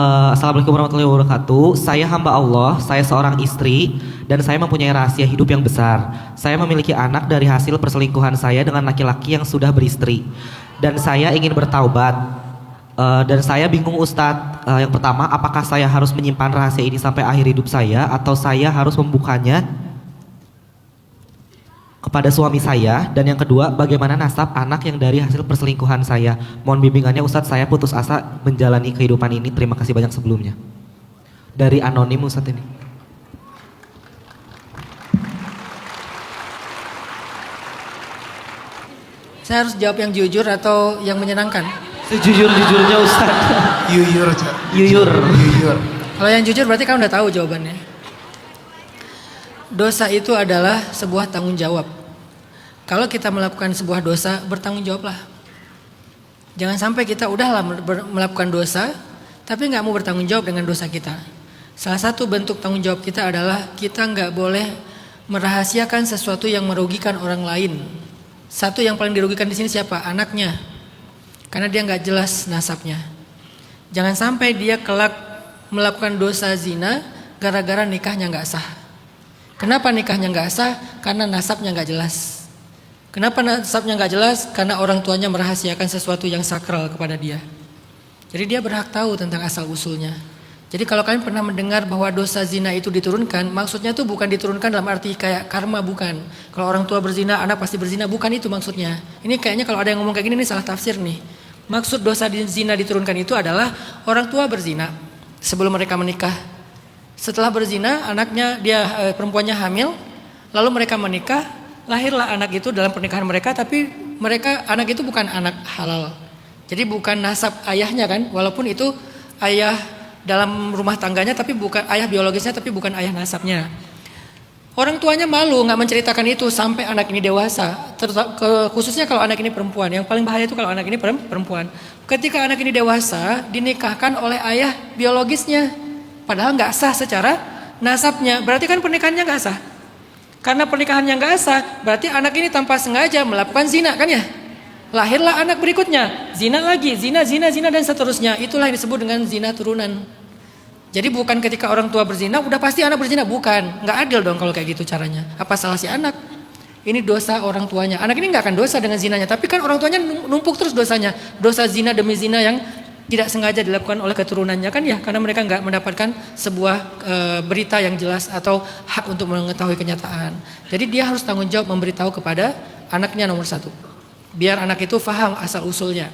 Assalamualaikum warahmatullahi wabarakatuh. Saya hamba Allah, saya seorang istri, dan saya mempunyai rahasia hidup yang besar. Saya memiliki anak dari hasil perselingkuhan saya dengan laki-laki yang sudah beristri. Dan saya ingin bertaubat. Dan saya bingung Ustadz, yang pertama, apakah saya harus menyimpan rahasia ini sampai akhir hidup saya, atau saya harus membukanya kepada suami saya? Dan yang kedua, bagaimana nasab anak yang dari hasil perselingkuhan saya? Mohon bimbingannya Ustadz, saya putus asa menjalani kehidupan ini. Terima kasih banyak sebelumnya. Dari anonim Ustadz ini. Saya harus jawab yang jujur atau yang menyenangkan? Sejujur-jujurnya Ustadz. Yuyur aja. Yuyur. Yuyur. Kalau yang jujur berarti kamu udah tahu jawabannya. Dosa itu adalah sebuah tanggung jawab. Kalau kita melakukan sebuah dosa, bertanggung jawablah. Jangan sampai kita udahlah melakukan dosa, tapi nggak mau bertanggung jawab dengan dosa kita. Salah satu bentuk tanggung jawab kita adalah kita nggak boleh merahasiakan sesuatu yang merugikan orang lain. Satu yang paling dirugikan di sini siapa? Anaknya, karena dia nggak jelas nasabnya. Jangan sampai dia kelak melakukan dosa zina gara-gara nikahnya nggak sah. Kenapa nikahnya nggak sah? Karena nasabnya nggak jelas. Kenapa nasabnya nggak jelas? Karena orang tuanya merahasiakan sesuatu yang sakral kepada dia. Jadi dia berhak tahu tentang asal usulnya. Jadi kalau kalian pernah mendengar bahwa dosa zina itu diturunkan, maksudnya itu bukan diturunkan dalam arti kayak karma, bukan. Kalau orang tua berzina, anak pasti berzina, bukan itu maksudnya. Ini kayaknya kalau ada yang ngomong kayak gini, ini salah tafsir nih. Maksud dosa zina diturunkan itu adalah orang tua berzina sebelum mereka menikah. Setelah berzina, anaknya perempuannya hamil, lalu mereka menikah, lahirlah anak itu dalam pernikahan mereka, tapi anak itu bukan anak halal. Jadi bukan nasab ayahnya kan, walaupun itu ayah dalam rumah tangganya, tapi bukan ayah biologisnya, tapi bukan ayah nasabnya. Orang tuanya malu nggak menceritakan itu sampai anak ini dewasa. Khususnya kalau anak ini perempuan, yang paling bahaya itu kalau anak ini perempuan. Ketika anak ini dewasa, dinikahkan oleh ayah biologisnya. Padahal nggak sah secara nasabnya, berarti kan pernikahannya nggak sah. Karena pernikahannya nggak sah, berarti anak ini tanpa sengaja melakukan zina kan ya. Lahirlah anak berikutnya, zina lagi, zina dan seterusnya. Itulah yang disebut dengan zina turunan. Jadi bukan ketika orang tua berzina, udah pasti anak berzina, bukan. Nggak adil dong kalau kayak gitu caranya. Apa salah si anak? Ini dosa orang tuanya. Anak ini nggak akan dosa dengan zinanya, tapi kan orang tuanya numpuk terus dosanya. Dosa zina demi zina yang tidak sengaja dilakukan oleh keturunannya kan ya, karena mereka nggak mendapatkan sebuah berita yang jelas atau hak untuk mengetahui kenyataan. Jadi dia harus tanggung jawab memberitahu kepada anaknya nomor satu, biar anak itu paham asal usulnya.